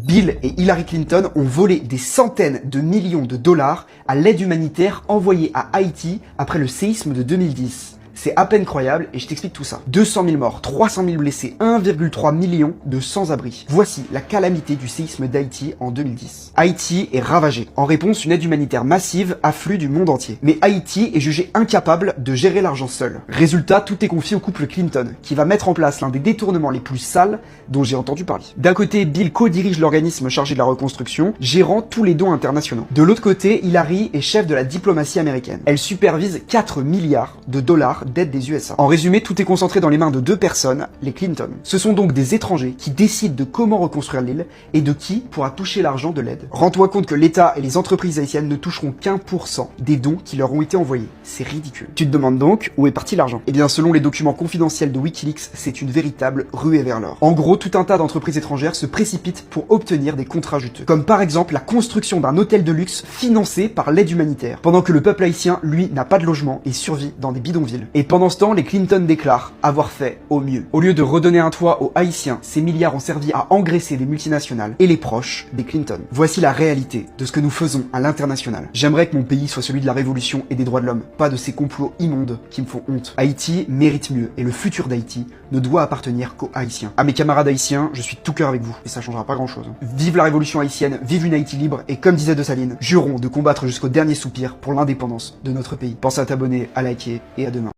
Bill et Hillary Clinton ont volé des centaines de millions de dollars à l'aide humanitaire envoyée à Haïti après le séisme de 2010. C'est à peine croyable et je t'explique tout ça. 200 000 morts, 300 000 blessés, 1,3 million de sans-abri. Voici la calamité du séisme d'Haïti en 2010. Haïti est ravagé. En réponse, une aide humanitaire massive afflue du monde entier. Mais Haïti est jugé incapable de gérer l'argent seul. Résultat, tout est confié au couple Clinton, qui va mettre en place l'un des détournements les plus sales dont j'ai entendu parler. D'un côté, Bill co-dirige l'organisme chargé de la reconstruction, gérant tous les dons internationaux. De l'autre côté, Hillary est chef de la diplomatie américaine. Elle supervise 4 milliards de dollars d'aide des USA. En résumé, tout est concentré dans les mains de deux personnes, les Clinton. Ce sont donc des étrangers qui décident de comment reconstruire l'île et de qui pourra toucher l'argent de l'aide. Rends-toi compte que l'État et les entreprises haïtiennes ne toucheront qu'1% des dons qui leur ont été envoyés. C'est ridicule. Tu te demandes donc où est parti l'argent? Eh bien, selon les documents confidentiels de Wikileaks, c'est une véritable ruée vers l'or. En gros, tout un tas d'entreprises étrangères se précipitent pour obtenir des contrats juteux. Comme par exemple la construction d'un hôtel de luxe financé par l'aide humanitaire, pendant que le peuple haïtien, lui, n'a pas de logement et survit dans des bidonvilles. Et pendant ce temps, les Clinton déclarent avoir fait au mieux. Au lieu de redonner un toit aux Haïtiens, ces milliards ont servi à engraisser les multinationales et les proches des Clinton. Voici la réalité de ce que nous faisons à l'international. J'aimerais que mon pays soit celui de la révolution et des droits de l'homme, pas de ces complots immondes qui me font honte. Haïti mérite mieux et le futur d'Haïti ne doit appartenir qu'aux Haïtiens. À mes camarades haïtiens, je suis de tout cœur avec vous et ça changera pas grand chose. Vive la révolution haïtienne, vive une Haïti libre et comme disait Dessalines, jurons de combattre jusqu'au dernier soupir pour l'indépendance de notre pays. Pense à t'abonner, à liker et à demain.